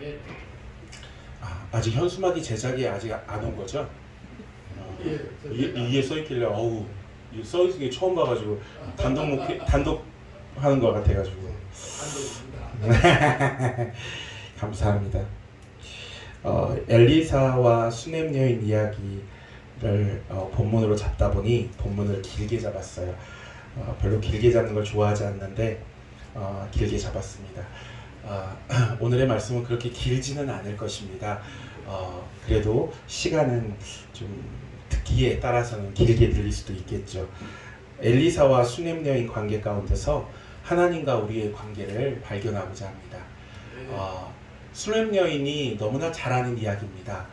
예. 아직 현수막이 제작이 아직 안 온 거죠? 예. 이게 써있길래 어우 써있는 게 처음 봐가지고 단독 하는 것 같아가지고 감사합니다. 엘리사와 수넴 여인 이야기를 본문으로 잡다 보니 본문을 길게 잡았어요. 별로 길게 잡는 걸 좋아하지 않는데 길게 잡았습니다. 오늘의 말씀은 그렇게 길지는 않을 것입니다. 그래도 시간은 좀 듣기에 따라서는 길게 들릴 수도 있겠죠. 엘리사와 수넴 여인 관계 가운데서 하나님과 우리의 관계를 발견하고자 합니다. 수넴 여인이 너무나 잘 아는 이야기입니다.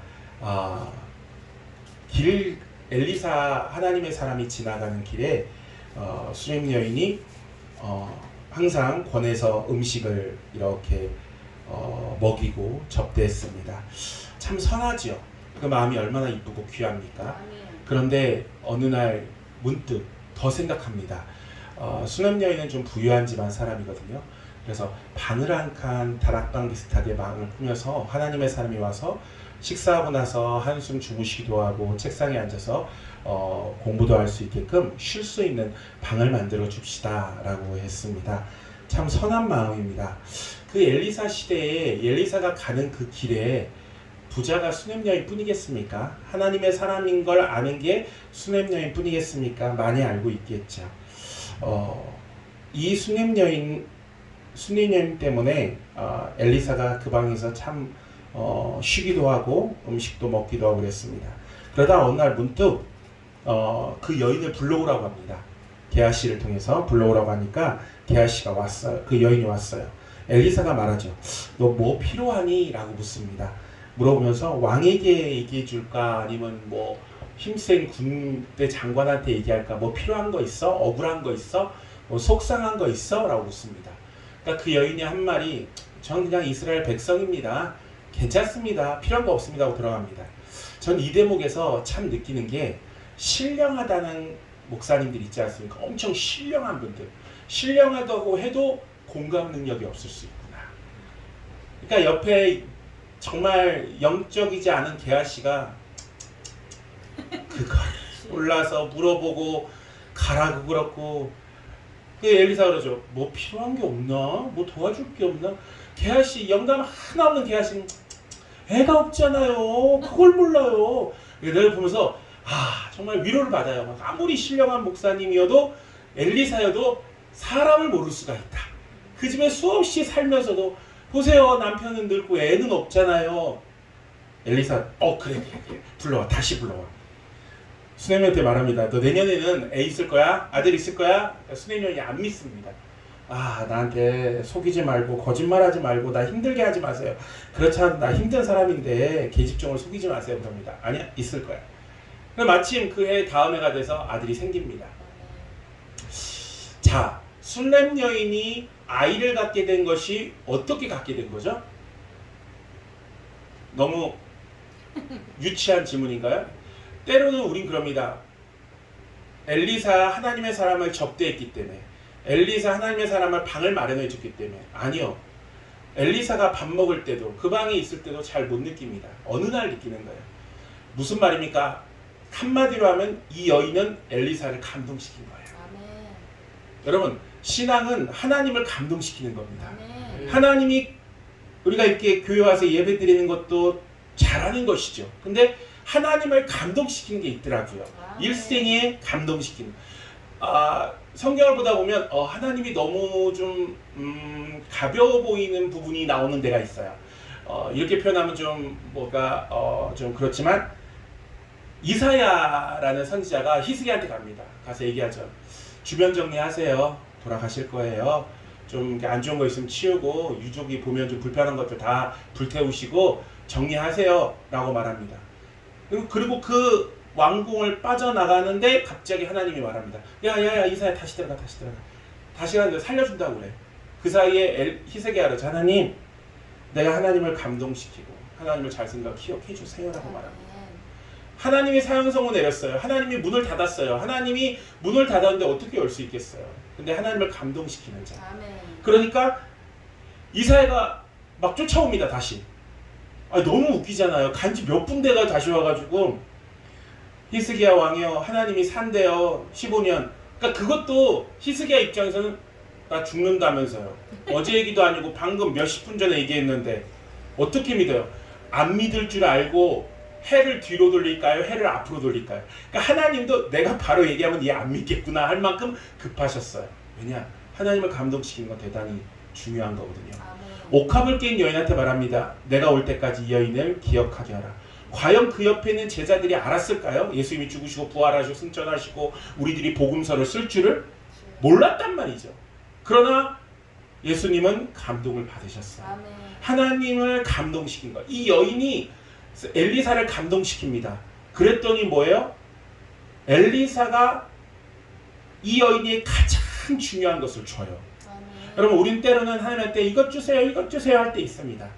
엘리사 하나님의 사람이 지나가는 길에 수넴 여인이 항상 권해서 음식을 이렇게 먹이고 접대했습니다. 참 선하지요. 그 마음이 얼마나 이쁘고 귀합니까? 그런데 어느 날 문득 더 생각합니다. 수넴 여인은 좀 부유한 집안 사람이거든요. 그래서 바늘 한 칸 다락방 비슷하게 방을 꾸며서 하나님의 사람이 와서 식사하고 나서 한숨 주무시기도 하고 책상에 앉아서 공부도 할 수 있게끔 쉴 수 있는 방을 만들어 줍시다 라고 했습니다. 참 선한 마음입니다. 그 엘리사 시대에 엘리사가 가는 그 길에 부자가 수넴 여인 뿐이겠습니까? 하나님의 사람인 걸 아는 게 수넴 여인 뿐이겠습니까? 많이 알고 있겠죠. 이 수넴 여인 때문에 엘리사가 그 방에서 참 쉬기도 하고 음식도 먹기도 하고 그랬습니다. 그러다 어느 날 문득 그 여인을 불러오라고 합니다. 게하시를 통해서 불러오라고 하니까 게하시가 왔어요. 그 여인이 왔어요. 엘리사가 말하죠. 너 뭐 필요하니? 라고 묻습니다. 물어보면서 왕에게 얘기해 줄까? 아니면 뭐 힘센 군대 장관한테 얘기할까? 뭐 필요한 거 있어? 억울한 거 있어? 뭐 속상한 거 있어? 라고 묻습니다. 그러니까 그 여인이 한 말이 전 그냥 이스라엘 백성입니다. 괜찮습니다. 필요한 거 없습니다. 하고 들어갑니다. 전 이 대목에서 참 느끼는 게 신령하다는 목사님들 있지 않습니까? 엄청 신령한 분들. 신령하다고 해도 공감 능력이 없을 수 있구나. 그러니까 옆에 정말 영적이지 않은 게하시가 그걸 올라서 물어보고 가라고 그렇고 그 엘리사가 그러죠. 뭐 필요한 게 없나? 뭐 도와줄 게 없나? 게하시 영감 하나 없는 게하시는 애가 없잖아요. 그걸 몰라요. 내가 보면서 정말 위로를 받아요. 막 아무리 신령한 목사님이어도 엘리사여도 사람을 모를 수가 있다. 그 집에 수없이 살면서도 보세요. 남편은 늙고 애는 없잖아요. 엘리사 그래 불러와. 다시 불러와. 수넴한테 말합니다. 너 내년에는 애 있을 거야? 아들 있을 거야? 수넴이 안 믿습니다. 나한테 속이지 말고 거짓말하지 말고 나 힘들게 하지 마세요. 그렇지 않아 나 힘든 사람인데 계집종을 속이지 마세요. 그럽니다. 아니야 있을 거야. 마침 그 해 다음 해가 돼서 아들이 생깁니다. 자, 수넴 여인이 아이를 갖게 된 것이 어떻게 갖게 된 거죠? 너무 유치한 질문인가요? 때로는 우린 그럽니다. 엘리사 하나님의 사람을 접대했기 때문에 엘리사 하나님의 사람을 방을 마련해 줬기 때문에 아니요. 엘리사가 밥 먹을 때도 그 방에 있을 때도 잘 못 느낍니다. 어느 날 느끼는 거예요. 무슨 말입니까? 한마디로 하면 이 여인은 엘리사를 감동시킨 거예요. 아멘. 여러분 신앙은 하나님을 감동시키는 겁니다. 아멘. 하나님이 우리가 이렇게 교회 와서 예배 드리는 것도 잘하는 것이죠. 근데 하나님을 감동시키는 게 있더라고요. 일생에 감동시키는. 성경을 보다 보면 하나님이 너무 좀 가벼워 보이는 부분이 나오는 데가 있어요. 이렇게 표현하면 좀 뭐가 좀 그렇지만 이사야라는 선지자가 히스기야한테 갑니다. 가서 얘기하죠. 주변 정리하세요. 돌아가실 거예요. 좀 안 좋은 거 있으면 치우고 유족이 보면 좀 불편한 것들 다 불태우시고 정리하세요. 라고 말합니다. 그리고 그 왕궁을 빠져나가는데 갑자기 하나님이 말합니다. 야야야 이사야 다시 들어가. 다시 가는데 살려준다고 그래. 그 사이에 히스기야가 하나님 내가 하나님을 감동시키고 하나님을 잘 기억해 주세요. 라고 말합니다. 하나님이 사형선고 내렸어요. 하나님이 문을 닫았어요. 하나님이 문을 닫았는데 어떻게 열 수 있겠어요. 근데 하나님을 감동시키는 자. 아멘. 그러니까 이사야가 막 쫓아옵니다. 다시. 아, 너무 웃기잖아요. 간지 몇 군데가 다시 와가지고 히스기야 왕이요, 하나님이 산대요 15년. 그러니까 그것도 히스기야 입장에서는 나 죽는다면서요. 어제 얘기도 아니고 방금 몇십 분 전에 얘기했는데 어떻게 믿어요? 안 믿을 줄 알고 해를 뒤로 돌릴까요? 해를 앞으로 돌릴까요? 그러니까 하나님도 내가 바로 얘기하면 얘 안 믿겠구나 할 만큼 급하셨어요. 왜냐? 하나님을 감동시키는 건 대단히 중요한 거거든요. 옥합을 깬 여인한테 말합니다. 내가 올 때까지 이 여인을 기억하게 하라. 과연 그 옆에 있는 제자들이 알았을까요? 예수님이 죽으시고 부활하시고 승천하시고 우리들이 복음서를 쓸 줄을 몰랐단 말이죠. 그러나 예수님은 감동을 받으셨어요. 아멘. 하나님을 감동시킨 거예요. 이 여인이 엘리사를 감동시킵니다. 그랬더니 뭐예요? 엘리사가 이 여인이 가장 중요한 것을 줘요. 여러분, 우린 때로는 하나님한테 이것 주세요, 이것 주세요 할 때 있습니다.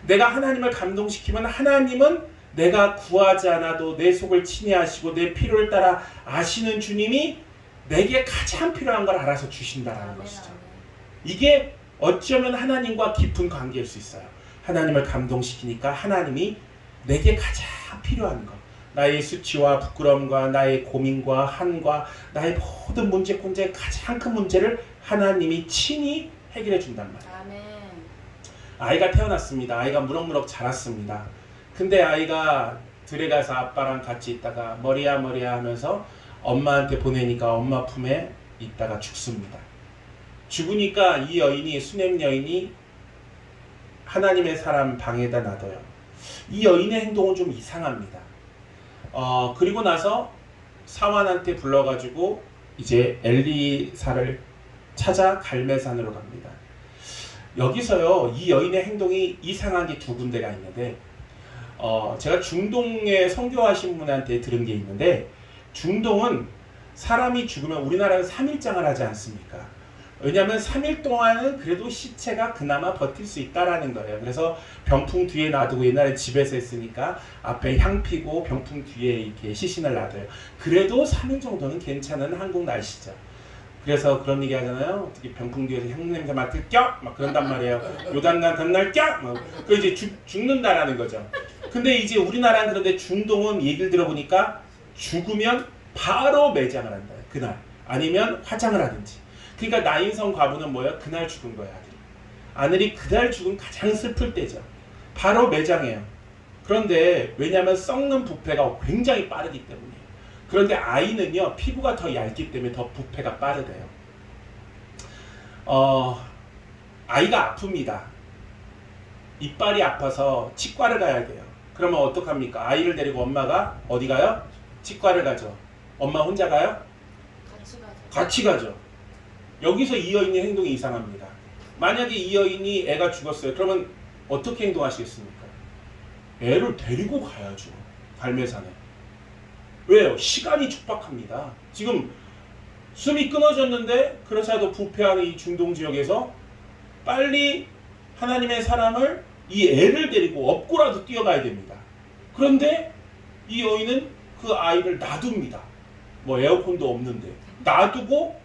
내가 하나님을 감동시키면 하나님은 내가 구하지 않아도 내 속을 친애하시고 내 필요를 따라 아시는 주님이 내게 가장 필요한 걸 알아서 주신다라는 것이죠. 이게 어쩌면 하나님과 깊은 관계일 수 있어요. 하나님을 감동시키니까 하나님이 내게 가장 필요한 것, 나의 수치와 부끄러움과 나의 고민과 한과 나의 모든 문제, 가장 큰 문제를 하나님이 친히 해결해 준단 말이에요. 아멘. 아이가 태어났습니다. 아이가 무럭무럭 자랐습니다. 근데 아이가 들에 가서 아빠랑 같이 있다가 머리야 하면서 엄마한테 보내니까 엄마 품에 있다가 죽습니다. 죽으니까 이 여인이, 수냄 여인이 하나님의 사람 방에다 놔둬요. 이 여인의 행동은 좀 이상합니다. 그리고 나서 사환한테 불러가지고 이제 엘리사를 찾아 갈멜산으로 갑니다. 여기서요, 이 여인의 행동이 이상한 게 두 군데가 있는데, 제가 중동에 선교하신 분한테 들은 게 있는데, 중동은 사람이 죽으면 우리나라는 3일장을 하지 않습니까? 왜냐하면 3일 동안은 그래도 시체가 그나마 버틸 수 있다라는 거예요. 그래서 병풍 뒤에 놔두고, 옛날에 집에서 했으니까 앞에 향 피고 병풍 뒤에 이렇게 시신을 놔둬요. 그래도 3일 정도는 괜찮은 한국 날씨죠. 그래서 그런 얘기 하잖아요. 어떻게 병풍 뒤에서 향 냄새 맡을 껴? 막 그런단 말이에요. 요단강 건널 껴? 그 이제 죽는다라는 거죠. 근데 이제 우리나라는 그런데 중동은 얘기를 들어보니까 죽으면 바로 매장을 한다. 그날. 아니면 화장을 하든지. 그러니까 나인성 과부는 뭐예요? 그날 죽은 거야, 아들이. 아들이 그날 죽은 가장 슬플 때죠. 바로 매장해요. 그런데 왜냐하면 썩는 부패가 굉장히 빠르기 때문이에요. 그런데 아이는요, 피부가 더 얇기 때문에 더 부패가 빠르대요. 아이가 아픕니다. 이빨이 아파서 치과를 가야 돼요. 그러면 어떡합니까? 아이를 데리고 엄마가 어디 가요? 치과를 가죠. 엄마 혼자 가요? 같이 가죠. 여기서 이 여인의 행동이 이상합니다. 만약에 이 여인이 애가 죽었어요. 그러면 어떻게 행동하시겠습니까? 애를 데리고 가야죠. 갈멜산에. 왜요? 시간이 촉박합니다. 지금 숨이 끊어졌는데 그렇지않아도 부패하는 이 중동 지역에서 빨리 하나님의 사람을, 이 애를 데리고 업고라도 뛰어가야 됩니다. 그런데 이 여인은 그 아이를 놔둡니다. 뭐 에어컨도 없는데 놔두고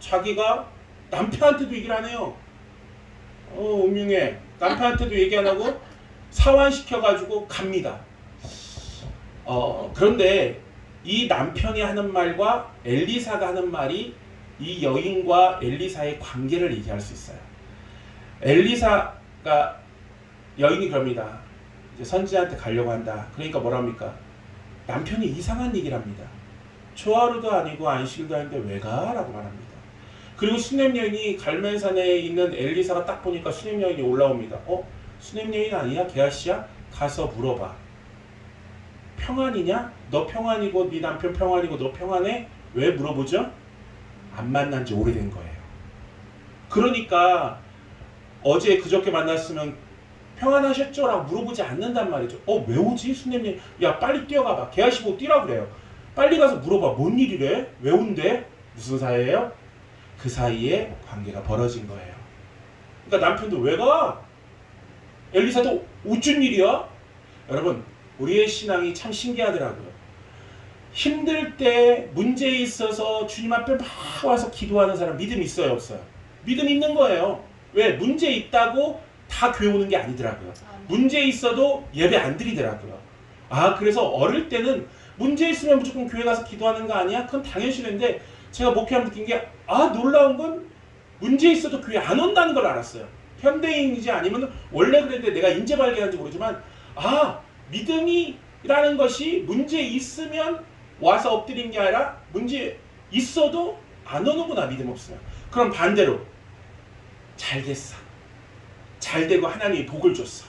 자기가 남편한테도 얘기를 안 해요. 음흉해. 남편한테도 얘기 안 하고 사환시켜가지고 갑니다. 그런데 이 남편이 하는 말과 엘리사가 하는 말이 이 여인과 엘리사의 관계를 얘기할 수 있어요. 엘리사가, 여인이 그럽니다. 이제 선지자한테 가려고 한다. 그러니까 뭐랍니까? 남편이 이상한 얘기를 합니다. 초하루도 아니고 안식일도 아닌데 왜 가? 라고 말합니다. 그리고 수냄 여인이 갈멜산에 있는 엘리사가 딱 보니까 수냄 여인이 올라옵니다. 수냄 여인 아니야? 게하시야? 가서 물어봐. 평안이냐? 너 평안이고 네 남편 평안이고 너 평안해? 왜 물어보죠? 안 만난 지 오래된 거예요. 그러니까 어제 그저께 만났으면 평안하셨죠? 라고 물어보지 않는단 말이죠. 왜 오지? 수냄 여인. 야, 빨리 뛰어가봐. 게하시 보고 뛰라고 그래요. 빨리 가서 물어봐. 뭔 일이래? 왜 온대? 무슨 사이예요? 그 사이에 관계가 벌어진 거예요. 그러니까 남편도 왜 가? 엘리사도 어쩐 일이야? 여러분, 우리의 신앙이 참 신기하더라고요. 힘들 때 문제에 있어서 주님 앞에 막 와서 기도하는 사람 믿음 있어요, 없어요? 믿음 있는 거예요. 왜? 문제 있다고 다 교회 오는 게 아니더라고요. 문제 있어도 예배 안 드리더라고요. 아, 그래서 어릴 때는 문제 있으면 무조건 교회 가서 기도하는 거 아니야? 그건 당연시는데 제가 목회하면서 느낀 게 놀라운 건 문제 있어도 교회 안 온다는 걸 알았어요. 현대인이지 아니면 원래 그랬는데 내가 인제 발견한지 모르지만 믿음이라는 것이 문제 있으면 와서 엎드린 게 아니라 문제 있어도 안 오는구나, 믿음 없으면. 그럼 반대로 잘 됐어. 잘 되고 하나님이 복을 줬어.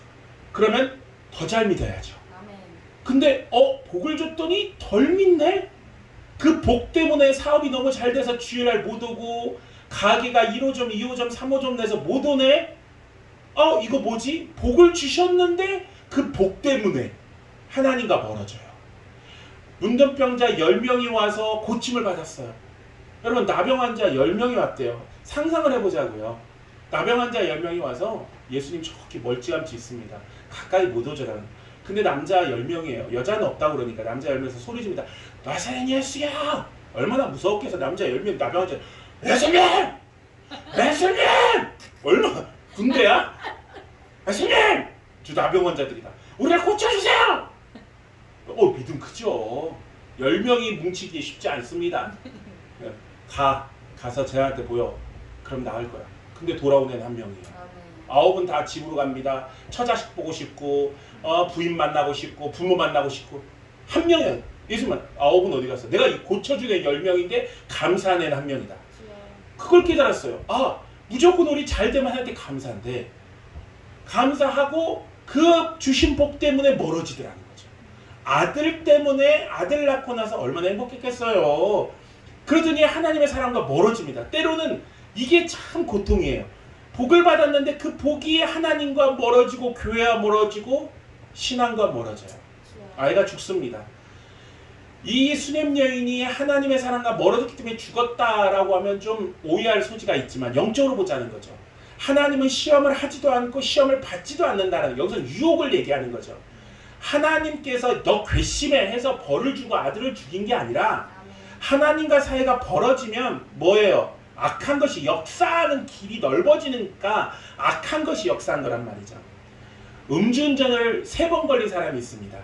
그러면 더 잘 믿어야죠. 근데 복을 줬더니 덜 믿네? 그 복 때문에 사업이 너무 잘 돼서 주일날 못 오고 가게가 1호점, 2호점, 3호점 내서 못 오네? 이거 뭐지? 복을 주셨는데 그 복 때문에 하나님과 멀어져요. 문둥병자 10명이 와서 고침을 받았어요. 여러분, 나병 환자 10명이 왔대요. 상상을 해보자고요. 나병 환자 10명이 와서 예수님 저렇게 멀찌감치 있습니다. 가까이 못 오더라고요. 근데 남자 10명이에요. 여자는 없다고 그러니까 남자 10명에서 소리 지릅니다. 나사렛 예수야! 얼마나 무섭겠어. 남자 10명 나병 환자. 예수님! 예수님! 얼마나 군대야? 예수님! 저 나병 환자들이다. 우리를 고쳐주세요! 믿음 크죠. 10명이 뭉치기 쉽지 않습니다. 가서 쟤한테 보여. 그럼 나을 거야. 근데 돌아온 애는 한 명이에요. 9은 다 집으로 갑니다. 처자식 보고 싶고 부인 만나고 싶고 부모 만나고 싶고 한 명이야. 예수만 9은 어디 갔어? 내가 고쳐준 애 10명인데 감사한 애는 한 명이다. 그걸 깨달았어요. 무조건 우리 잘 되면 하나님께 감사한데 감사하고 그 주신 복 때문에 멀어지더라는 거죠. 아들 때문에 아들 낳고 나서 얼마나 행복했겠어요. 그러더니 하나님의 사랑과 멀어집니다. 때로는 이게 참 고통이에요. 복을 받았는데 그 복이 하나님과 멀어지고 교회와 멀어지고 신앙과 멀어져요. 아이가 죽습니다. 이 수냄 여인이 하나님의 사랑과 멀어졌기 때문에 죽었다라고 하면 좀 오해할 소지가 있지만 영적으로 보자는 거죠. 하나님은 시험을 하지도 않고 시험을 받지도 않는다는, 여기서 유혹을 얘기하는 거죠. 하나님께서 너 괘씸해 해서 벌을 주고 아들을 죽인 게 아니라 하나님과 사이가 벌어지면 뭐예요? 악한 것이 역사하는 길이 넓어지니까 악한 것이 역사한 거란 말이죠. 음주운전을 3번 걸린 사람이 있습니다.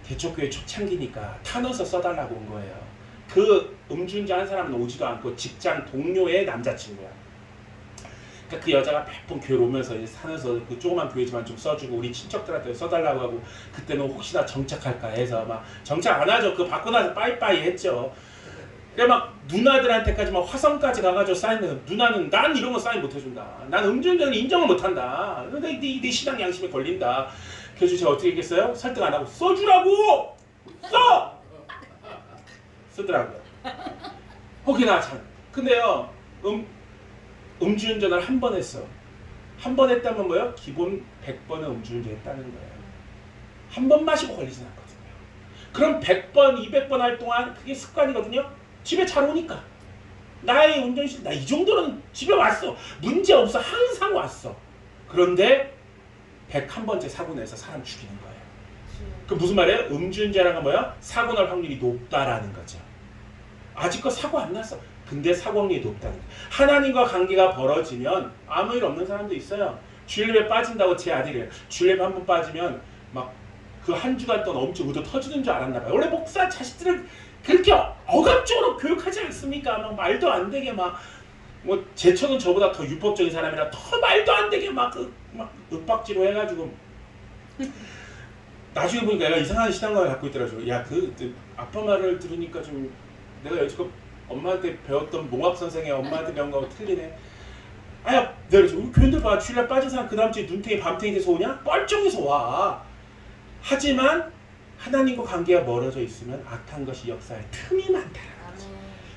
대초교회 초창기니까 타넣어서 써달라고 온 거예요. 그 음주운전 한 사람은 오지도 않고 직장 동료의 남자친구야. 그러니까 그 여자가 몇 번 교회 오면서 산에서 그 조그만 교회지만 좀 써주고 우리 친척들한테 써달라고 하고 그때는 혹시나 정착할까 해서 막 정착 안 하죠. 그거 받고 나서 빠이빠이 했죠. 그래 막 누나들한테까지 막 화성까지 가가지고 사인해서 누나는 난 이런 거 사인 못 해준다. 난 음주운전을 인정을 못 한다. 네 신앙 양심에 걸린다. 그래서 제가 어떻게 했겠어요? 설득 안 하고 써주라고! 써! 쓰더라고요. 혹이나 참. 근데요 음주운전을 한 번 했어. 한 번 했다면 뭐요? 기본 100번은 음주운전 했다는 거예요. 한 번 마시고 걸리진 않거든요. 그럼 100번, 200번 할 동안 그게 습관이거든요. 집에 잘 오니까. 나의 운전실, 나 이 정도는 집에 왔어. 문제 없어. 항상 왔어. 그런데 101번째 사고 내서 사람 죽이는 거예요. 그 무슨 말이에요? 음주운전이라는 건 뭐야? 사고 날 확률이 높다라는 거죠. 아직껏 사고 안 났어. 근데 사고 확률이 높다는 거예요. 하나님과 관계가 벌어지면 아무 일 없는 사람도 있어요. 주일예배 빠진다고 제 아들이에요. 주일예배 한 번 빠지면 막 그 한 주간 동안 엄청 의도 터지는 줄 알았나 봐요. 원래 목사 자식들을 그렇게 억압적으로 교육하지 않습니까? 막 말도 안 되게 막 뭐 제처는 저보다 더 율법적인 사람이라 더 말도 안 되게 막 윽박지로 해가지고 나중에 보니까 얘가 이상한 신앙관을 갖고 있더라고요. 야, 그 아빠 말을 들으니까 좀 내가 여지껏 엄마한테 배웠던 몽학 선생의 엄마한테 배운 거하고 틀리네. 아야, 내가 우리 교인들 봐. 주일날 빠진 사람 그 다음 주에 눈탱이 밤탱이 돼서 오냐? 뻘쩡해서 와. 하지만 하나님과 관계가 멀어져 있으면 악한 것이 역사할 틈이 많다는 거지.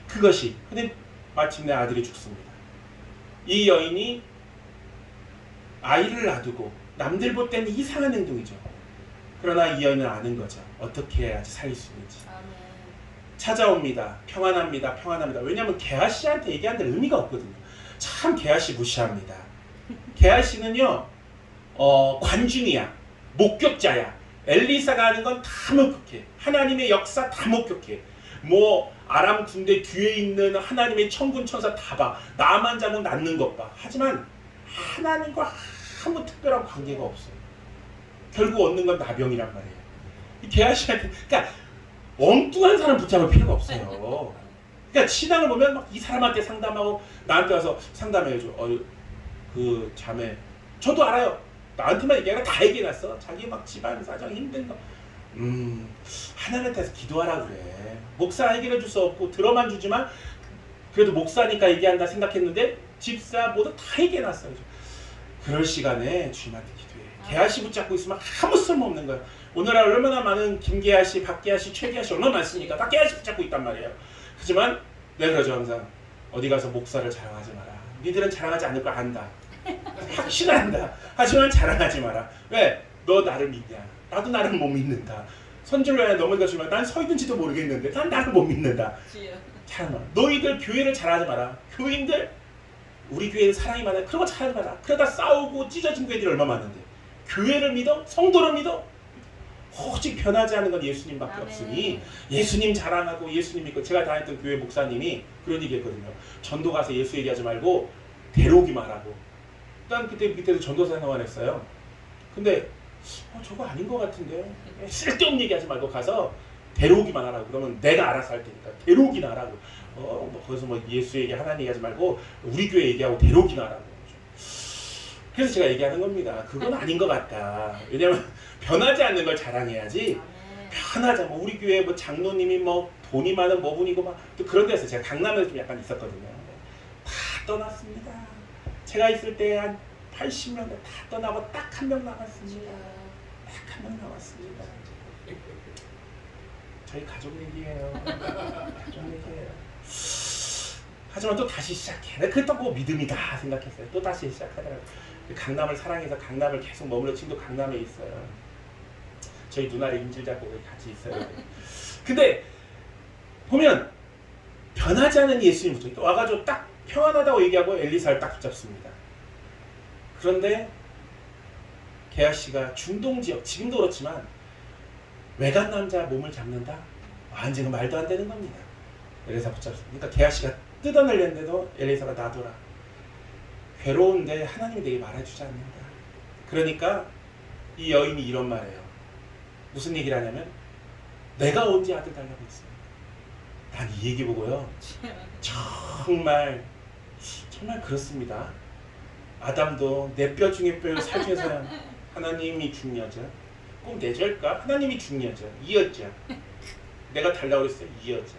그것이. 근데 마침내 아들이 죽습니다. 이 여인이 아이를 놔두고 남들 볼 때는 이상한 행동이죠. 그러나 이 여인은 아는 거죠. 어떻게 해야지 살릴 수 있는지. 찾아옵니다. 평안합니다. 평안합니다. 왜냐하면 게하시한테 얘기하는 데 의미가 없거든요. 참 게하시 무시합니다. 게하시는요 관중이야. 목격자야. 엘리사가 하는 건 다 목격해. 하나님의 역사 다 목격해. 뭐 아람 군대 뒤에 있는 하나님의 천군 천사 다 봐. 나만 잡으면 낫는 것 봐. 하지만 하나님과 아무 특별한 관계가 없어요. 결국 얻는 건 나병이란 말이에요. 이 게하시한테 그러니까 엉뚱한 사람 붙잡을 필요가 없어요. 그러니까 신앙을 보면 막 이 사람한테 상담하고 나한테 와서 상담해줘. 그 자매 저도 알아요. 나한테만 얘기하라 다 얘기해놨어. 자기 막 집안 사정 힘든 거. 하나님한테서 기도하라 그래. 목사 해결해 줄 수 없고 들어만 주지만 그래도 목사니까 얘기한다 생각했는데 집사 모두 다 얘기해놨어요. 그럴 시간에 주님한테 기도해. 게하시 붙잡고 있으면 아무 쓸모없는 거예요. 오늘날 얼마나 많은 김게하시, 박게하시, 최게하시 얼마나 많습니까? 다 게하시 붙잡고 있단 말이에요. 하지만 내가 그러죠 항상. 어디 가서 목사를 자랑하지 마라. 니들은 자랑하지 않을 걸 안다. 확신한다. 하지만 자랑하지 마라. 왜? 너 나를 믿냐? 나도 나를 못 믿는다. 선질로야 넘어가 주면 난 서 있는지도 모르겠는데 난 나를 못 믿는다. 자랑하. 너희들 교회를 자랑하지 마라. 교인들 우리 교회는 사랑이 많아요. 그런 거 자랑하지 마라. 그러다 싸우고 찢어진 교회들이 얼마 많은데 교회를 믿어? 성도를 믿어? 오직 변하지 않는 건 예수님밖에 없으니 예수님 자랑하고 예수님 믿고 제가 다녔던 교회 목사님이 그런 얘기 했거든요. 전도 가서 예수 얘기하지 말고 데려오기만 하라고. 난 그때 밑에서 전도사 생활 했어요. 근데 저거 아닌 것 같은데 쓸데없는 얘기하지 말고 가서 데려오기만 하라고. 그러면 내가 알아서 할 테니까 데려오기나 하라고. 거기서 뭐 예수 얘기 하나님 얘기하지 말고 우리 교회 얘기하고 데려오기나 하라고. 그래서 제가 얘기하는 겁니다. 그건 아닌 것 같다. 왜냐면 변하지 않는 걸 자랑해야지. 변하자. 뭐 우리 교회 뭐 장로님이 뭐 돈이 많은 뭐분이고 막 또 그런 데서 제가 강남에서 좀 약간 있었거든요. 다 떠났습니다. 제가 있을 때 한 80명 다 떠나고 딱 한 명 남았습니다. 딱 한 명 남았습니다. 저희 가족 얘기예요. 가족 얘기예요. 하지만 또 다시 시작해. 그게 또 뭐 믿음이다 생각했어요. 또 다시 시작하더라고요. 강남을 사랑해서 강남을 계속 머물러 지금도 강남에 있어요. 저희 누나를 인질 잡고 같이 있어요. 근데 보면 변하지 않은 예수님 붙어 와가지고 딱 평안하다고 얘기하고 엘리사를 딱 붙잡습니다. 그런데 게하시가 중동지역 지금도 그렇지만 외간 남자 몸을 잡는다? 완전히 말도 안 되는 겁니다. 엘리사 붙잡습니다. 그러니까 게하시가 뜯어내려는데도 엘리사가 놔둬라. 괴로운데 하나님이 내게 말해주지 않는다. 그러니까 이 여인이 이런 말이에요. 무슨 얘기를 하냐면 내가 언제 아들 달라고 했어요. 난 이 얘기 보고요. 정말 그렇습니다. 아담도 내 뼈 중에 뼈를 살 중에서 하나님이 준 여자. 꼭 내 죄일까? 하나님이 준 여자. 이 여자. 내가 달라고 했어요. 이 여자.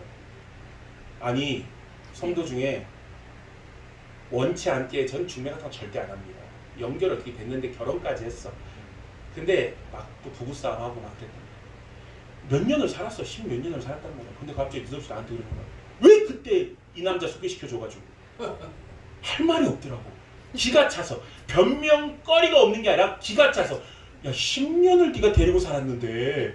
아니 성도 중에 원치 않게 전 중매 같은 거 절대 안 합니다. 연결 어떻게 됐는데 결혼까지 했어. 근데 막 또 부부싸움하고 막 그랬단 말이야. 몇 년을 살았어. 10몇 년을 살았단 말이야. 근데 갑자기 느닷없이 나한테 그러는 거야. 왜 그때 이 남자 소개시켜줘가지고. 할 말이 없더라고. 기가 차서. 변명거리가 없는 게 아니라 기가 차서. 야 10년을 네가 데리고 살았는데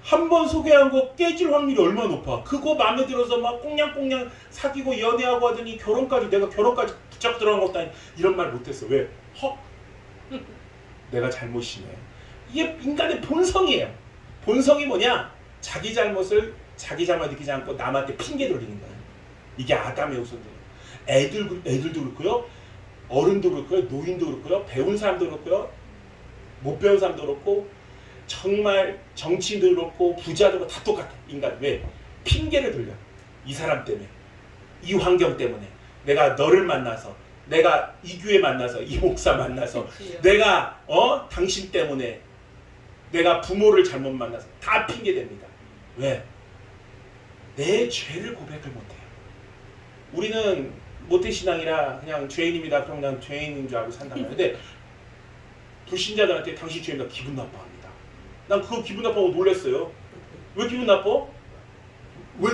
한 번 소개한 거 깨질 확률이 얼마나 높아. 그거 마음에 들어서 막 꽁냥꽁냥 사귀고 연애하고 하더니 내가 결혼까지 붙잡고 들어간 것도 아니 이런 말 못했어. 왜? 내가 잘못이네. 이게 인간의 본성이에요. 본성이 뭐냐? 자기 잘못을 자기 잘못 느끼지 않고 남한테 핑계 돌리는 거예요. 이게 아담의 우선이에요. 애들도 그렇고요. 어른도 그렇고요. 노인도 그렇고요. 배운 사람도 그렇고요. 못 배운 사람도 그렇고 정말 정치인도 그렇고 부자도 그렇고 다 똑같아. 인간. 왜? 핑계를 돌려. 이 사람 때문에. 이 환경 때문에. 내가 너를 만나서 내가 이 교회 만나서 이 목사 만나서 내가 당신 때문에 내가 부모를 잘못 만나서 다 핑계댑니다. 왜? 내 죄를 고백을 못해요. 우리는 모태신앙이라 그냥 죄인입니다. 그럼 난 죄인인 줄 알고 산단 말이에요. 근데 불신자들한테 당신 죄인이다 기분 나빠합니다. 난 그거 기분 나빠하고 놀랐어요. 왜 기분 나빠? 왜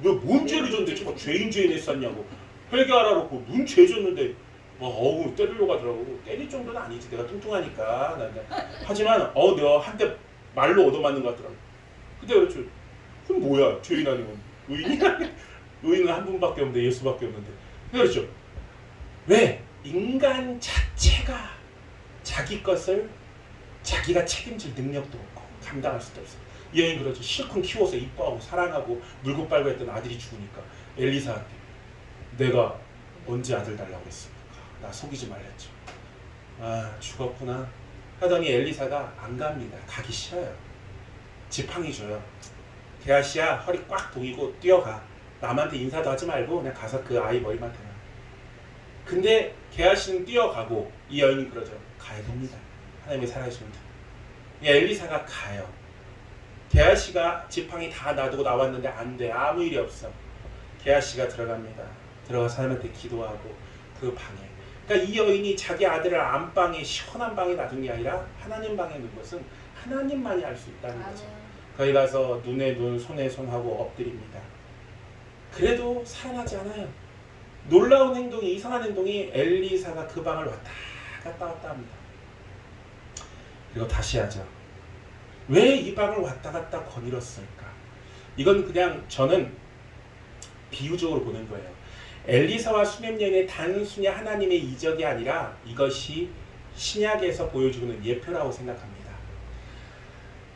뭔 죄를 졌는데 정말 죄인 했었냐고. 회개하라고 그러고 눈 죄 졌는데 때리려고 하더라고. 때릴 정도는 아니지. 내가 뚱뚱하니까. 하지만 내가 한때 말로 얻어맞는 것 같더라고. 근데 그렇죠. 그럼 뭐야? 죄인 아니면 의인이야? 의인은 한 분밖에 없는데 예수밖에 없는데. 그렇죠. 왜? 인간 자체가 자기 것을 자기가 책임질 능력도 없고 감당할 수도 없어. 이 여인 그렇죠. 실컷 키워서 이뻐하고 사랑하고 물고 빨고 했던 아들이 죽으니까 엘리사한테 내가 언제 아들 달라고 했습니까? 나 속이지 말랬죠. 아, 죽었구나 하더니 엘리사가 안 갑니다. 가기 싫어요. 지팡이 줘요. 게하시야, 허리 꽉 동이고 뛰어가. 남한테 인사도 하지 말고 그냥 가서 그 아이 머리만 대라. 근데 게하시는 뛰어가고 이 여인이 그러죠. 가야 됩니다. 하나님이 살아계십니다. 엘리사가 가요. 게하시가 지팡이 다 놔두고 나왔는데 안 돼. 아무 일이 없어. 게하시가 들어갑니다. 들어가서 하나님한테 기도하고 그 방에. 그러니까 이 여인이 자기 아들을 안방에 시원한 방에 놔둔 게 아니라 하나님 방에 놓은 것은 하나님만이 알 수 있다는 거죠. 거기 가서 눈에 눈, 손에 손하고 엎드립니다. 그래도 살아나지 않아요. 놀라운 행동이, 이상한 행동이 엘리사가 그 방을 왔다 갔다 합니다. 그리고 다시 하죠. 왜 이 방을 왔다 갔다 거닐었을까? 이건 그냥 저는 비유적으로 보는 거예요. 엘리사와 수넴 여인의 단순히 하나님의 이적이 아니라 이것이 신약에서 보여주는 예표라고 생각합니다.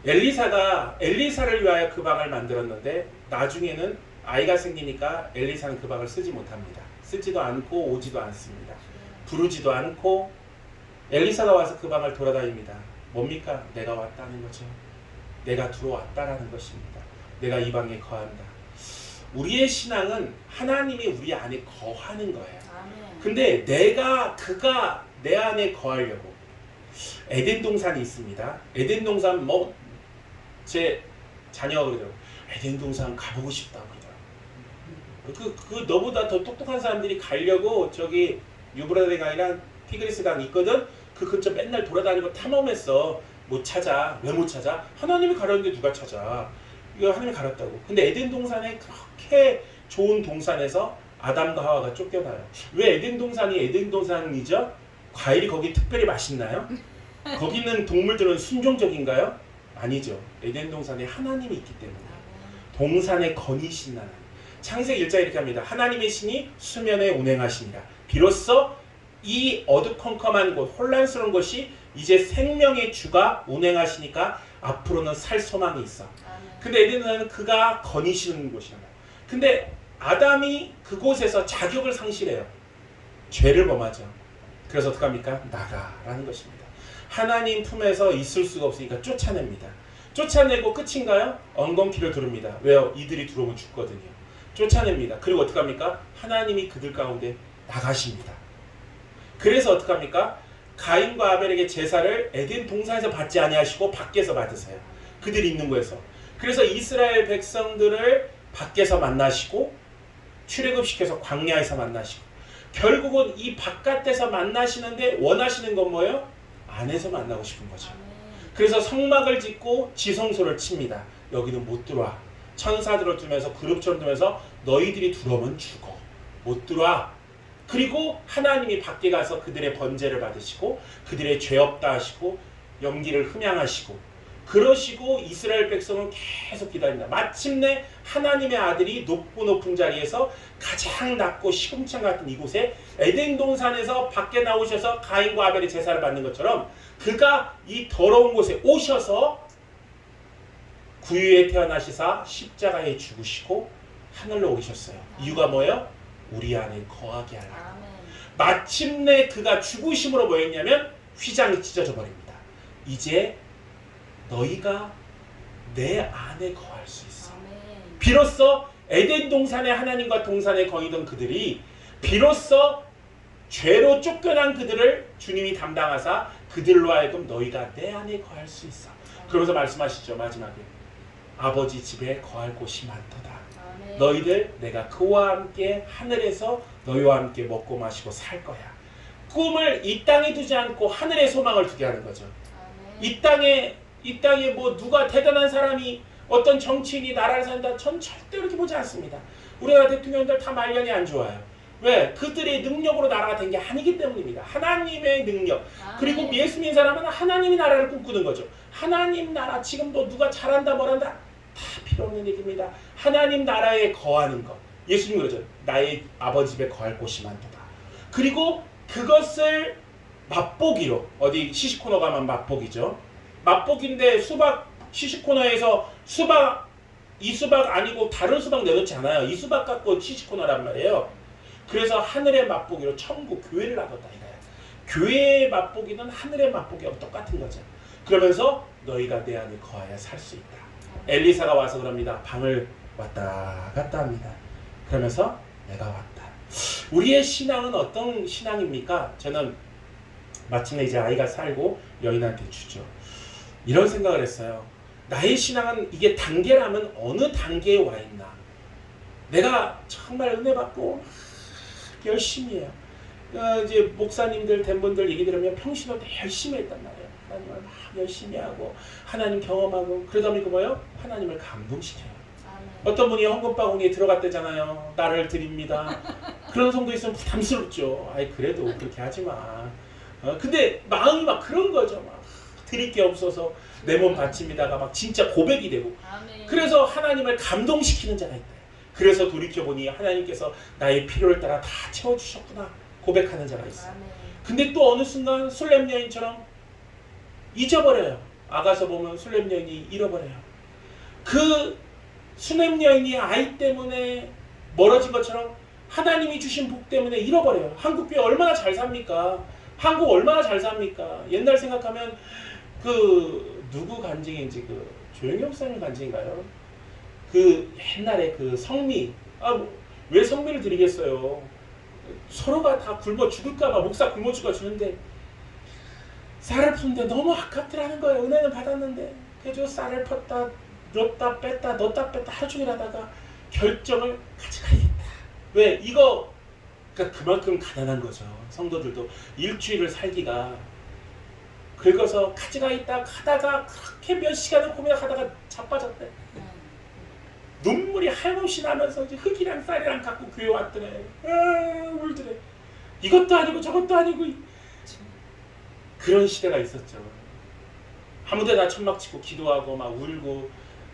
엘리사가 엘리사를 위하여 그 방을 만들었는데 나중에는 아이가 생기니까 엘리사는 그 방을 쓰지 못합니다. 쓰지도 않고 오지도 않습니다. 부르지도 않고 엘리사가 와서 그 방을 돌아다닙니다. 뭡니까? 내가 왔다는 거죠. 내가 들어왔다라는 것입니다. 내가 이 방에 거한다. 우리의 신앙은 하나님이 우리 안에 거하는 거예요. 근데 그가 내 안에 거하려고 에덴 동산이 있습니다. 에덴 동산 제 자녀가 그러더라고요. 에덴 동산 가보고 싶다 그러더라고요. 그 너보다 더 똑똑한 사람들이 가려고 저기 유브라데강이랑 티그리스강 있거든. 그 근처 맨날 돌아다니고 탐험했어. 못 찾아. 왜 못 찾아? 하나님이 가렸는데 누가 찾아? 이거 하나님이 가렸다고. 근데 에덴 동산에 그렇게 좋은 동산에서 아담과 하와가 쫓겨나요. 왜 에덴 동산이 에덴 동산이죠? 과일이 거기 특별히 맛있나요? 거기 있는 동물들은 순종적인가요? 아니죠. 에덴 동산에 하나님이 있기 때문에. 동산에 거니신 하나님. 창세기 1장 이렇게 합니다. 하나님의 신이 수면에 운행하시니라. 비로소 이 어두컴컴한 곳, 혼란스러운 것이 이제 생명의 주가 운행하시니까 앞으로는 살 소망이 있어. 근데 에덴 동산은 그가 거니시는 곳이란 말이야. 근데 아담이 그곳에서 자격을 상실해요. 죄를 범하죠. 그래서 어떡합니까? 나가라는 것입니다. 하나님 품에서 있을 수가 없으니까 쫓아냅니다. 쫓아내고 끝인가요? 엉겅퀴를 두릅니다. 왜요? 이들이 들어오면 죽거든요. 쫓아냅니다. 그리고 어떡합니까? 하나님이 그들 가운데 나가십니다. 그래서 어떡합니까? 가인과 아벨에게 제사를 에덴 동산에서 받지 아니하시고 밖에서 받으세요. 그들이 있는 곳에서. 그래서 이스라엘 백성들을 밖에서 만나시고 출애굽시켜서 광야에서 만나시고 결국은 이 바깥에서 만나시는데 원하시는 건 뭐예요? 안에서 만나고 싶은 거죠. 그래서 성막을 짓고 지성소를 칩니다. 여기는 못 들어와. 천사들을 두면서 그룹처럼 두면서 너희들이 들어오면 죽어. 못 들어와. 그리고 하나님이 밖에 가서 그들의 번제를 받으시고 그들의 죄 없다 하시고 연기를 흠양하시고 그러시고 이스라엘 백성은 계속 기다린다. 마침내 하나님의 아들이 높은 자리에서 가장 낮고 시궁창 같은 이곳에 에덴 동산에서 밖에 나오셔서 가인과 아벨의 제사를 받는 것처럼 그가 이 더러운 곳에 오셔서 구유에 태어나시사 십자가에 죽으시고 하늘로 오르셨어요. 이유가 뭐예요? 우리 안에 거하게 하려고. 마침내 그가 죽으심으로 뭐였냐면 휘장이 찢어져 버립니다. 이제 너희가 내 안에 거할 수 있어. 비로소 에덴 동산에 하나님과 동산에 거이던 그들이 비로소 죄로 쫓겨난 그들을 주님이 담당하사 그들로 하여금 너희가 내 안에 거할 수 있어. 그러면서 말씀하시죠. 마지막에 아버지 집에 거할 곳이 많도다. 너희들 내가 그와 함께 하늘에서 너희와 함께 먹고 마시고 살 거야. 꿈을 이 땅에 두지 않고 하늘에 소망을 두게 하는 거죠. 이 땅에 뭐 누가 대단한 사람이 어떤 정치인이 나라를 산다. 전 절대 그렇게 보지 않습니다. 우리나라 대통령들 다 말년이 안 좋아요. 왜? 그들의 능력으로 나라가 된 게 아니기 때문입니다. 하나님의 능력. 그리고 예수 믿는 사람은 하나님의 나라를 꿈꾸는 거죠. 하나님 나라 지금도 누가 잘한다 뭐란다 다 필요 없는 얘기입니다. 하나님 나라에 거하는 것. 예수님 그러죠. 나의 아버지 집에 거할 곳이 많도다. 그리고 그것을 맛보기로 어디 시식코너 가면 맛보기죠. 맛보기인데 수박 시식코너에서 이 수박 아니고 다른 수박 내놓지 않아요. 이 수박 갖고 시식코너란 말이에요. 그래서 하늘의 맛보기로 천국 교회를 나눴다 이거야. 교회의 맛보기는 하늘의 맛보기하고 똑같은 거죠. 그러면서 너희가 내 안에 거하여 살 수 있다. 엘리사가 와서 그럽니다. 방을 왔다 갔다 합니다. 그러면서 내가 왔다. 우리의 신앙은 어떤 신앙입니까? 저는 마침내 이제 아이가 살고 여인한테 주죠. 이런 생각을 했어요. 나의 신앙은 이게 단계라면 어느 단계에 와 있나? 내가 정말 은혜 받고 열심히 해요. 이제 목사님들 된 분들 얘기 들으면 평신도 열심히 했단 말이에요. 하나님을 막 열심히 하고 하나님 경험하고 그러다 보니까 뭐예요? 하나님을 감동시켜요. 어떤 분이 헌금바구니에 들어갔대잖아요. 나를 드립니다. 그런 성도 있으면 부담스럽죠. 아이 그래도 그렇게 하지 마. 근데 마음이 막 그런 거죠. 막 드릴 게 없어서 내 몸 바칩니다가 막 진짜 고백이 되고. 그래서 하나님을 감동시키는 자가 있다. 그래서 돌이켜보니 하나님께서 나의 필요를 따라 다 채워주셨구나 고백하는 자가 있어요. 근데 또 어느 순간 술렘 여인처럼 잊어버려요. 아가서 보면 술렘 여인이 잃어버려요. 그 수냄 여인이 아이 때문에 멀어진 것처럼 하나님이 주신 복 때문에 잃어버려요. 한국 교회 얼마나 잘 삽니까? 한국 얼마나 잘 삽니까? 옛날 생각하면 그 누구 간증인지 그 조영희 목사님 간증인가요? 그 옛날에 그 성미 왜 성미를 드리겠어요? 서로가 다 굶어 죽을까봐 목사 굶어 죽어 주는데 쌀을 푸는데 너무 아깝더라는 거예요. 은혜는 받았는데 그래서 쌀을 폈다 넣었다 뺐다 넣었다 뺐다 하루 종일 하다가 결정을 가져가야겠다. 왜? 이거 그러니까 그만큼 가난한 거죠. 성도들도 일주일을 살기가 긁어서 가져가있다 하다가 그렇게 몇 시간을 고민하다가 자빠졌대. 눈물이 하염없이 나면서 이제 흙이랑 쌀이랑 갖고 교회 왔더래. 울더래. 이것도 아니고 저것도 아니고 그런 시대가 있었죠. 아무데나 천막 치고 기도하고 막 울고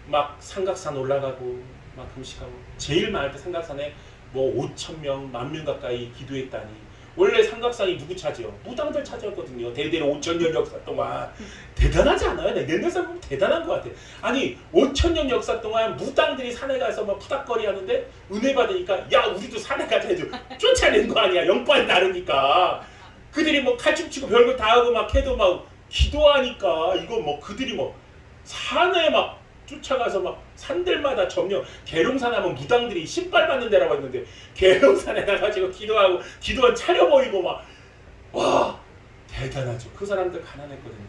막 삼각산 올라가고 막 금식하고 제일 많을 때 삼각산에 뭐 5,000명, 10,000명 가까이 기도했다니. 원래 삼각산이 누구 차지요? 무당들 차지였거든요. 대대로 5,000년 역사 동안. 대단하지 않아요? 내 옛날 사람 보면 대단한 것 같아. 아니 5,000년 역사 동안 무당들이 산에 가서 막 푸닥거리 하는데 은혜 받으니까 야 우리도 산에 가자 해줘. 쫓아낸 거 아니야. 영빨이 다르니까. 그들이 뭐 칼춤 치고 별거 다 하고 막 해도 막 기도하니까 이거 뭐 그들이 뭐 산에 막 쫓아가서 막 산들마다 점령 계룡산 하면 무당들이 신발 받는 데라고 했는데 계룡산에 가가지고 기도하고 기도원 차려보이고 막 와 대단하죠. 그 사람들 가난했거든요.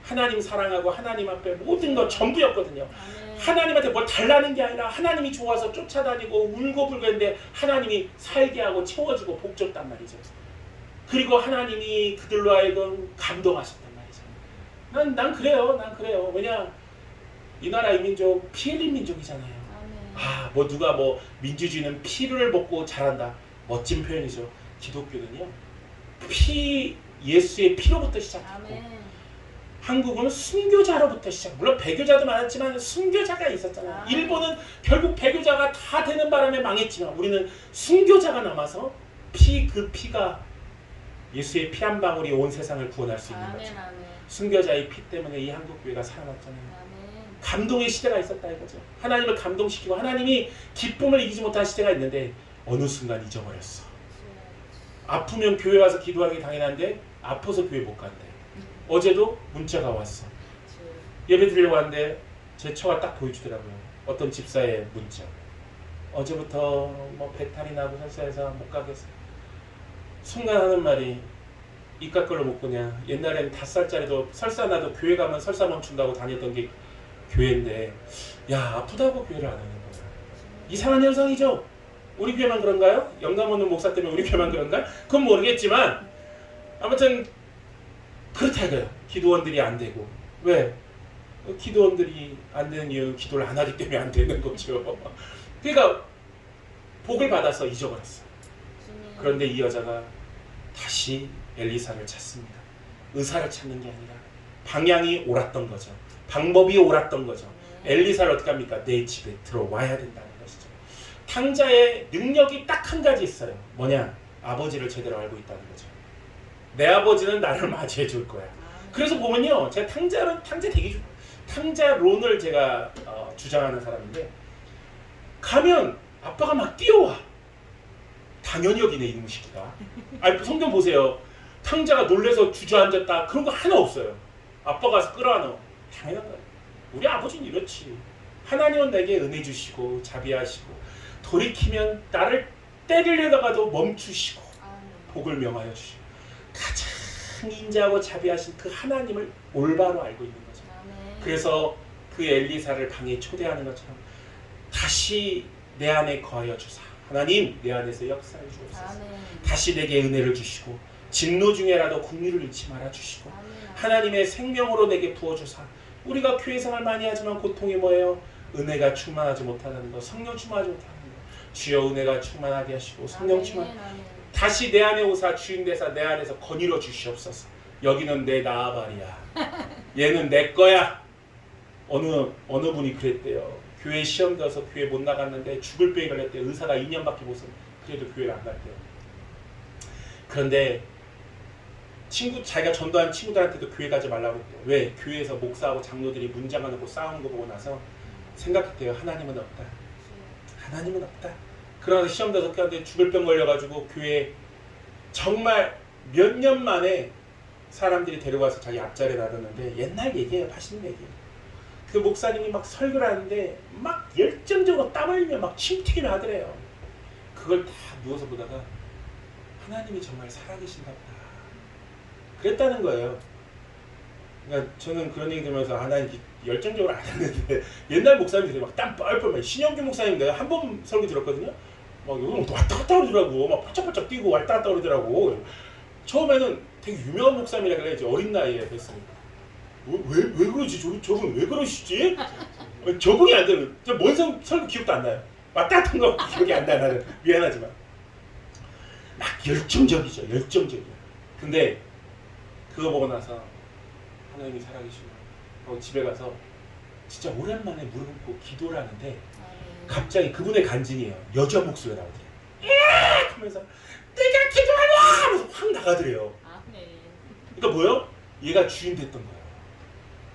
하나님 사랑하고 하나님 앞에 모든 거 전부였거든요. 하나님한테 뭘 달라는 게 아니라 하나님이 좋아서 쫓아다니고 울고불고 했는데 하나님이 살게 하고 채워주고 복 줬단 말이죠. 그리고 하나님이 그들로 하여금 감동하셨단 말이죠. 난 그래요. 난 그래요. 왜냐 이 나라 이 민족 피 흘린 민족이잖아요. 뭐 누가 뭐 민주주의는 피를 먹고 자란다. 멋진 표현이죠. 기독교는요. 예수의 피로부터 시작했고 한국은 순교자로부터 시작. 물론 배교자도 많았지만 순교자가 있었잖아요. 일본은 결국 배교자가 다 되는 바람에 망했지만 우리는 순교자가 남아서 그 피가 예수의 피 한 방울이 온 세상을 구원할 수 있는 거죠. 순교자의 피 때문에 이 한국교회가 살아났잖아요. 감동의 시대가 있었다 이거죠. 하나님을 감동시키고 하나님이 기쁨을 이기지 못한 시대가 있는데 어느 순간 잊어버렸어. 아프면 교회 와서 기도하기 당연한데 아파서 교회 못 간대. 어제도 문자가 왔어. 예배 드리려고 하는데 제 처가 딱 보여주더라고요. 어떤 집사의 문자. 어제부터 뭐 배탈이 나고 설사해서 못 가겠어. 순간 하는 말이 이깟 걸로 못 보냐. 옛날엔 5살짜리도 설사 나도 교회 가면 설사 멈춘다고 다녔던 게 교회인데 야 아프다고 교회를 안 하는 거야. 이상한 현상이죠. 우리 교회만 그런가요? 영감 없는 목사 때문에 우리 교회만 그런가? 그건 모르겠지만 아무튼 그렇다 이거예요. 기도원들이 안 되고. 왜? 기도원들이 안 되는 이유는 기도를 안 하기 때문에 안 되는 거죠. 그러니까 복을 받아서 잊어버렸어. 그런데 이 여자가 다시 엘리사를 찾습니다. 의사를 찾는 게 아니라 방향이 옳았던 거죠. 방법이 옳았던 거죠. 엘리사를 어떻게 합니까? 내 집에 들어와야 된다는 것이죠. 탕자의 능력이 딱 한 가지 있어요. 뭐냐? 아버지를 제대로 알고 있다는 거죠. 내 아버지는 나를 맞이해 줄 거야. 그래서 보면요. 제가 탕자론을 제가 주장하는 사람인데 가면 아빠가 막 뛰어와. 당연히 여기네 이놈 새끼가. 아니 성경 보세요. 탕자가 놀래서 주저앉았다 그런 거 하나 없어요. 아빠가 가서 끌어안아. 당연한 거예요. 우리 아버지는 이렇지. 하나님은 내게 은혜 주시고 자비하시고 돌이키면 나를 때리려다가도 멈추시고 복을 명하여 주시고 가장 인자하고 자비하신 그 하나님을 올바로 알고 있는 거죠. 그래서 그 엘리사를 방에 초대하는 것처럼 다시 내 안에 거하여 주사. 하나님 내 안에서 역사해 주옵소서. 다시 내게 은혜를 주시고 진노 중에라도 긍휼을 잃지 말아 주시고 하나님의 생명으로 내게 부어주사. 우리가 교회 생활 많이 하지만 고통이 뭐예요? 은혜가 충만하지 못하는 것, 성령 충만하지 못하는 것. 주여 은혜가 충만하게 하시고 성령 충만. 다시 내 안에 오사 주인 되사 내 안에서 거닐어 주시옵소서. 여기는 내 나아발이야. 얘는 내 거야. 어느 분이 그랬대요. 교회 시험 들어서 교회 못 나갔는데 죽을 병이 걸렸대. 의사가 2년밖에 못 썼는데 그래도 교회를 안 갔대요. 그런데 자기가 전도한 친구들한테도 교회 가지 말라고 했대요. 왜? 교회에서 목사하고 장로들이 문장을 놓고 싸우는 거 보고 나서 생각했대요. 하나님은 없다. 하나님은 없다. 그러나 시험 다섯 개 하는데 죽을 병 걸려가지고 교회에 정말 몇 년 만에 사람들이 데려가서 자기 앞자리에 놔뒀는데 옛날 얘기예요. 80년 얘기예요. 그 목사님이 막 설교를 하는데 막 열정적으로 땀 흘리며 막 침튀기를 하더래요. 그걸 다 누워서 보다가 하나님이 정말 살아계신가 보다. 그랬다는 거예요. 그러니까 저는 그런 얘기 들으면서 하나님 열정적으로 안 했는데 옛날 목사님들이 막 땀 뻘뻘 막 신영규 목사님 내가 한 번 설교 들었거든요. 막 여기 왔다 갔다 그러더라고. 막 펄쩍펄쩍 뛰고 왔다 갔다 그러더라고. 처음에는 되게 유명한 목사님이라 그래. 어린 나이에 뵀으니까. 왜 그러지? 저분 왜 그러시지? 적응이 안 되는. 뭔 설교 기억도 안 나요. 왔다 갔다 한 거 기억이 안 나요. 나는 미안하지만. 막 열정적이죠. 열정적이야. 근데 그거 보고 나서 하나님이 살아계시고 집에 가서 진짜 오랜만에 무릎 꿇고 기도를 하는데 갑자기 그분의 간증이에요. 여자 목소리가 나오더래요. 예! 하면서 내가 기도하냐! 하면서 확 나가더래요. 그러니까 뭐요? 얘가 주인 됐던 거예요.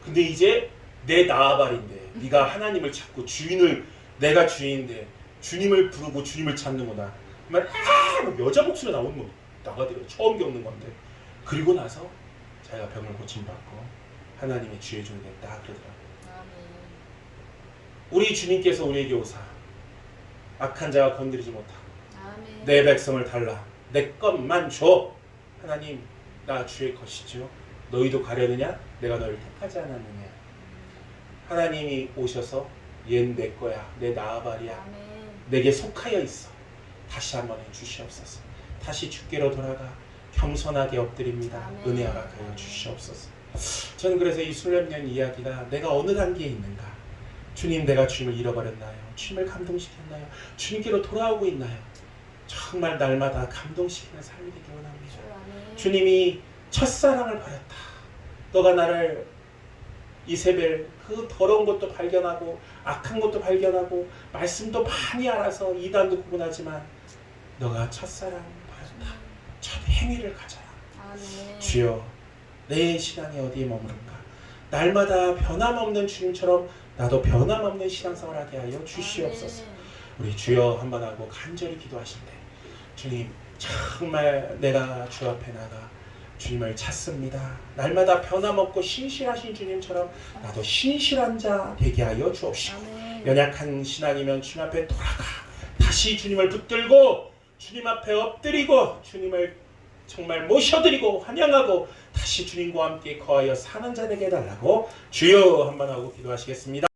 근데 이제 내 나아발인데 네가 하나님을 찾고 내가 주인인데 주님을 부르고 주님을 찾는구나. 그러면 여자 목소리가 나가더래요. 처음 겪는 건데. 그리고 나서 자기가 병을 고침받고 하나님의 주의 종이 됐다 그러더라고요. 우리 주님께서 우리에게 오사 악한 자가 건드리지 못하고 내 백성을 달라 내 것만 줘. 하나님 나 주의 것이죠. 너희도 가려느냐? 내가 너희를 택하지 않았느냐. 하나님이 오셔서 얘는 내 거야. 내 나아발이야. 내게 속하여 있어. 다시 한번 해주시옵소서. 다시 주께로 돌아가 겸손하게 엎드립니다. 은혜 허락하여 주시옵소서. 저는 그래서 이 술렘년 이야기가 내가 어느 단계에 있는가? 주님 내가 주님을 잃어버렸나요? 주님을 감동시켰나요? 주님께로 돌아오고 있나요? 정말 날마다 감동시키는 삶이 되기 원합니다. 주님이 첫사랑을 버렸다. 너가 나를 이세벨 그 더러운 것도 발견하고 악한 것도 발견하고 말씀도 많이 알아서 이단도 구분하지만 너가 첫사랑 버렸다. 첫 행위를 가져라. 주여 내 신앙이 어디에 머무른가. 날마다 변함없는 주님처럼 나도 변함없는 신앙생활하게 하여 주시옵소서. 우리 주여 한번 하고 간절히 기도하실 때 주님 정말 내가 주 앞에 나가 주님을 찾습니다. 날마다 변함없고 신실하신 주님처럼 나도 신실한 자 되게 하여 주옵시고 연약한 신앙이면 주님 앞에 돌아가 다시 주님을 붙들고 주님 앞에 엎드리고 주님을 정말 모셔드리고 환영하고 다시 주님과 함께 거하여 사는 자 되게 해달라고 주여 한번 하고 기도하시겠습니다.